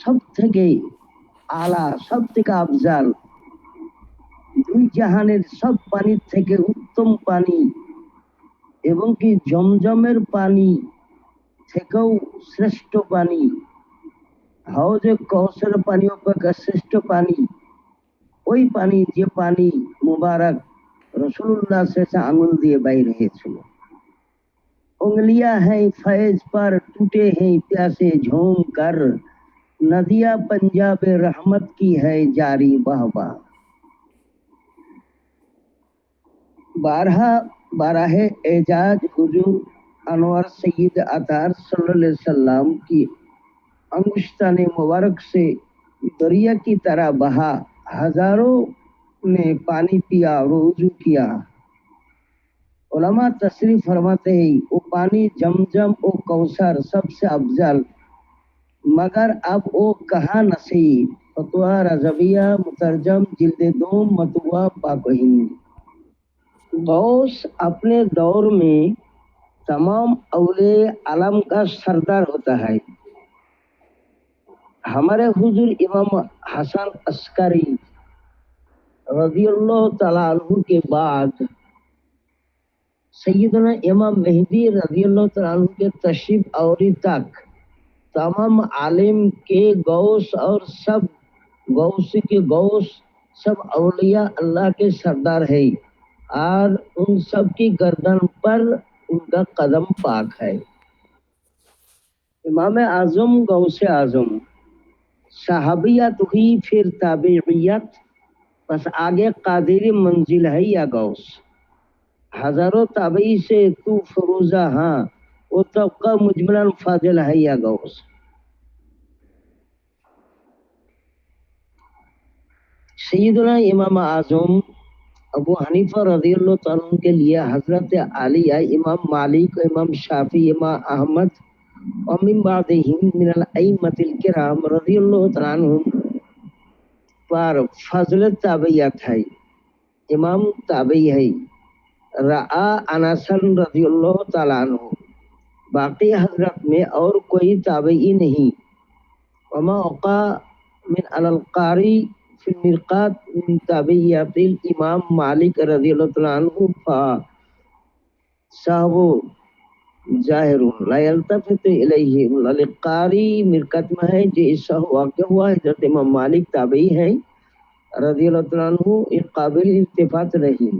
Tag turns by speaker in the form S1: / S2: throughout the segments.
S1: সব থেকে আলা, সব থেকে আফজাল, দুই জাহানের সব পানির থেকে উত্তম পানি, এবং কি জমজমের পানি থেকেও শ্রেষ্ঠ পানি, হাউজে কৌশল পানি অপেক্ষা শ্রেষ্ঠ পানি ওই পানি, যে পানি মুবারক রসুল্লাহ से आंगुल दिए বাইর হয়েছিল। उंगलियां हैं फैज पर टूटे हैं प्यासे झूम कर, नदिया पंजाब रहमत की है जारी बहवा। बारह एजाज हुजूर अनवर सैयद अतार सल्लल्लाहु अलैहि वसल्लम की अंगुश्तान मुबारक से दरिया की तरह बहा, हजारों ने पानी पिया और वुजू किया। उलमा तशरीफ फरमाते हैं वो पानी जमजम और कौसर सबसे अफजल, मगर अब वो कहाँ नसीब। फतवा रजविया मुतरजम जिल्द दोम मतवा पाकहिंद। गौस अपने दौर में तमाम औले आलम का सरदार होता है। हमारे हुजूर इमाम हसन अस्करी रज़ियल्लाहु ताला अन्हु के बाद सैयदना इमाम मेहदी रज़ियल्लाहु ताला अन्हु के तशरीफ आवरी तक तमाम आलिम के गौस और सब गौस के गौस सब औलिया अल्लाह के सरदार है, और उन सब की गर्दन पर उनका कदम पाक है। इमाम आजम गौस आजम, सहाबियत हुई फिर ताबीयत, बस आगे कादिरी मंजिल है या गौस। हजारों ताबी से तू फरोजा, हाँ वो तबका मुजमलन फाजिल है या गौस। सैयदना इमाम आजम अबू हनीफा रज़ियल्लाहु ताला अन्हु के लिए हजरत आलिया, इमाम मालिक, इमाम शाफी, इमाम अहमद और मिन बादिहिम मिनल अइम्मतिल किराम रज़ियल्लाहु ताला अन्हुम पर फजल ताबियत है, इमाम ताबी है। रआ अनसन रज़ियल्लाहु ताला अन्हु, बाकी हजरत में और कोई ताबी नहीं। वमा औका मिन अलल कारी फिल मिरकात मिन ताबियतिल इमाम मालिक रज़ियल्लाहु ताला अन्हु फा साहबु जाहिरुन ला यल्तफितु इलैहि। अल कारी मिरकत में है जो इससे वाक़या हुआ हजरत इमाम मालिक ताबी है रज़ियल्लाहु ताला अन्हु, ये काबिल इल्तिफात नहीं।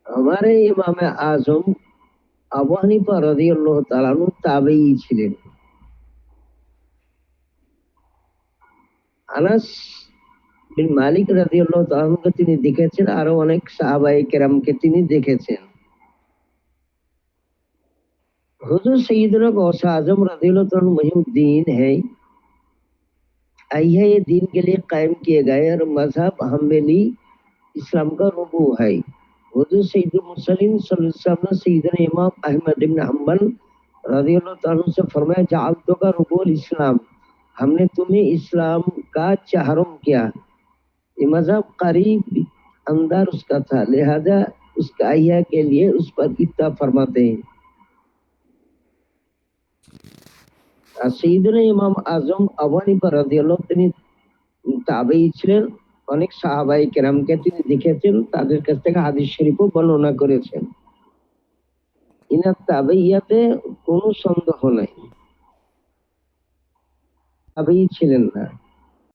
S1: हमारे इमाम आजम আবু হানিফা রাদিয়াল্লাহু তাআলা আনহু তাবেঈ ছিলেন। আনাস বিন মালিক রাদিয়াল্লাহু তাআলা আনহুকে তিনি দেখেছেন, আরো অনেক সাহাবায়ে কেরামকে তিনি দেখেছেন। हुजूर सैयदना गौस आजम रज़ियल्लाहु ताला अन्हु मुहिउद्दीन है, ये दीन के लिए कायम किए गए और मजहब हम्बली इस्लाम का रुबू है। हुजूर सैयदुल मुरसलीन सल्लल्लाहु अलैहि वसल्लम ने सैयदना इमाम अहमद इब्न हम्बल रज़ियल्लाहु ताला अन्हु से फरमाया, जअल्तु का रुबुल इस्लाम, हमने तुम्हें इस्लाम का चाहरुम किया। ये मजहब करीब अंदर उसका था, लिहाजा उसका अहिया के लिए उस पर इत्ता फरमाते हैं। सैयदना इमाम आजम আবু হানিফা রাদিয়াল্লাহু তিনি তাবেঈ ছিলেন, অনেক সাহাবায়ে কেরামকে তিনি দেখেছেন, তাদের কাছ থেকে হাদিস শরীফও বর্ণনা করেছেন। ইনার তাবেইয়াতে কোনো সন্দেহ নাই, তাবেঈ ছিলেন না।